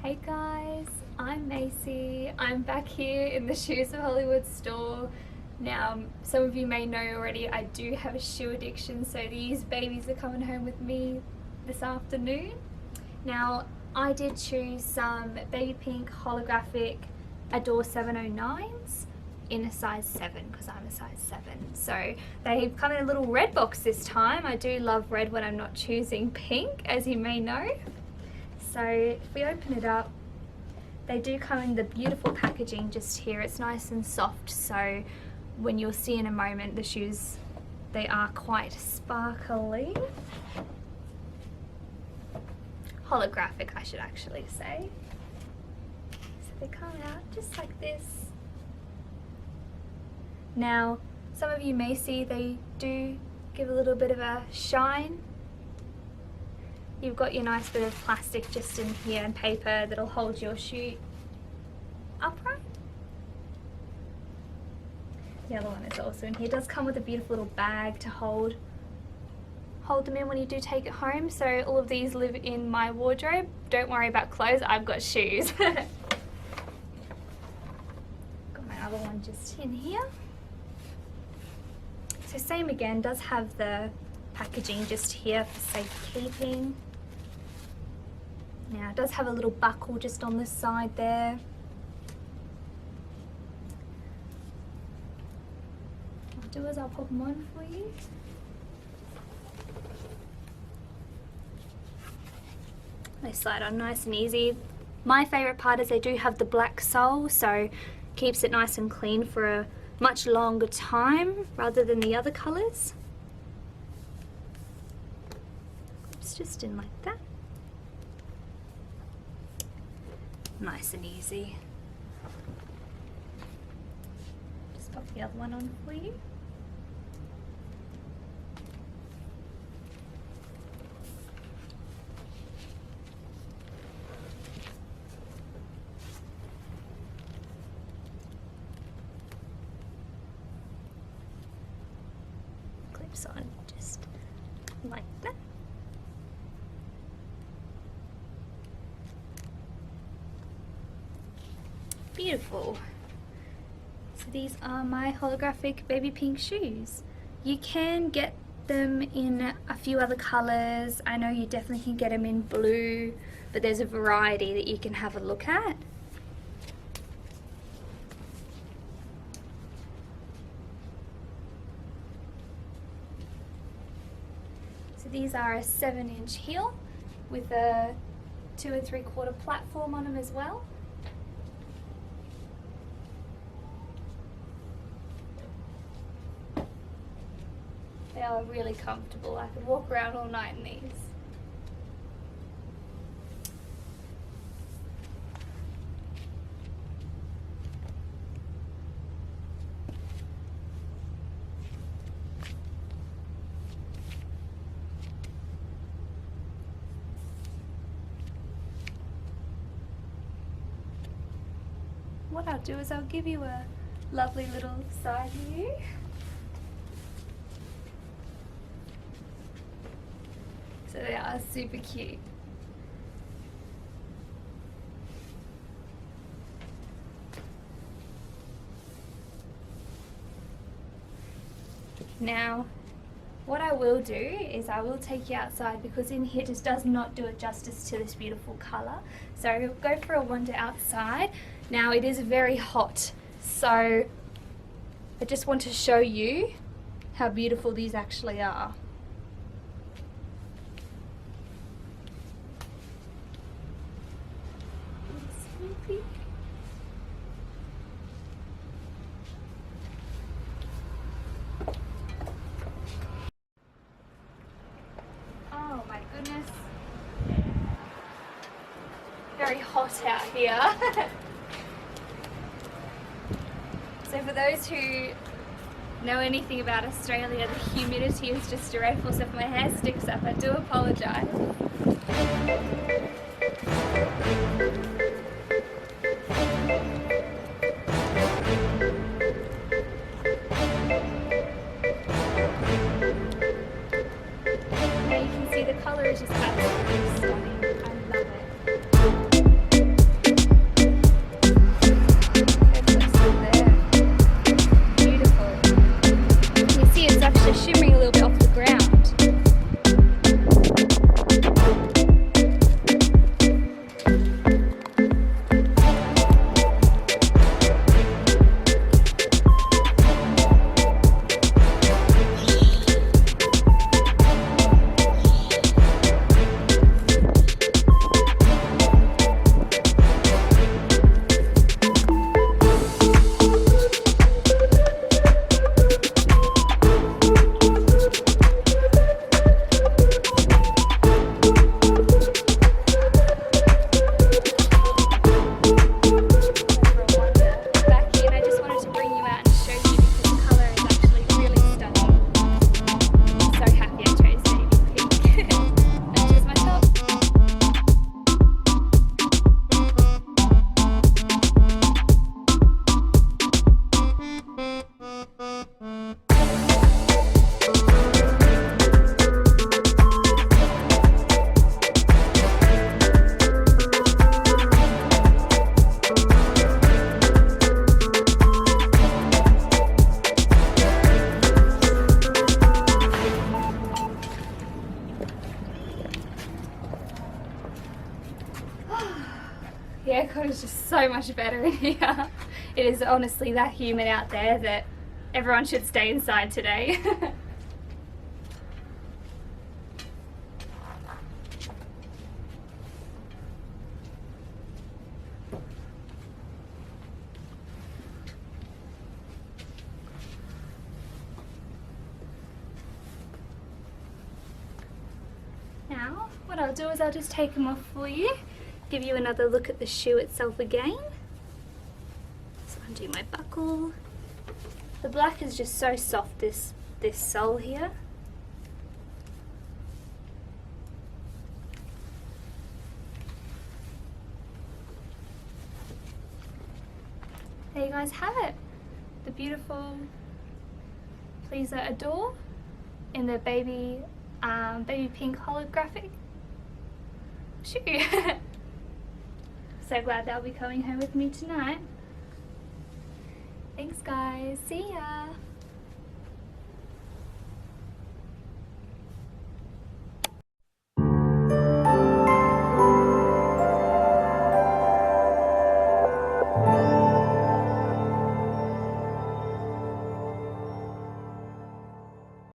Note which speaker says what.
Speaker 1: Hey guys, I'm Macy. I'm back here in the Shoes of Hollywood store. Now, some of you may know already I do have a shoe addiction, so these babies are coming home with me this afternoon. Now, I did choose some baby pink holographic Adore-709s in a size 7 because I'm a size 7. So they've come in a little red box this time. I do love red when I'm not choosing pink, as you may know. So if we open it up, they do come in the beautiful packaging just here. It's nice and soft, so when you'll see in a moment the shoes, they are quite sparkly. Holographic, I should actually say. So they come out just like this. Now, some of you may see they do give a little bit of a shine. You've got your nice bit of plastic just in here and paper that'll hold your shoe upright. The other one is also in here. It does come with a beautiful little bag to hold them in when you do take it home. So all of these live in my wardrobe. Don't worry about clothes, I've got shoes. Got my other one just in here. So same again, does have the packaging just here for safekeeping. Now it does have a little buckle just on the side there. What I'll do is I'll pop them on for you. They slide on nice and easy. My favourite part is they do have the black sole, so keeps it nice and clean for a much longer time rather than the other colours. It's just in like that. Nice and easy. Just pop the other one on for you. Clips on just like that. Beautiful. So these are my holographic baby pink shoes. You can get them in a few other colours. I know you definitely can get them in blue, but there's a variety that you can have a look at. So these are a 7-inch heel with a 2 3/4 platform on them as well. They are really comfortable. I could walk around all night in these. What I'll do is I'll give you a lovely little side view. So they are super cute. Now, what I will do is I will take you outside because in here just does not do it justice to this beautiful colour. So go for a wander outside. Now it is very hot, so I just want to show you how beautiful these actually are. Oh my goodness. Very hot out here. So for those who know anything about Australia, the humidity is just dreadful, so if my hair sticks up, I do apologise. Now you can see the colour is just absolutely stunning. I love it. so much better in here. It is honestly that humid out there that everyone should stay inside today. Now, what I'll do is I'll just take them off for you, give you another look at the shoe itself again. So undo my buckle. The black is just so soft, this sole here. There you guys have it. The beautiful Pleaser Adore in the baby pink holographic shoe. So glad they'll be coming home with me tonight. Thanks guys, see ya!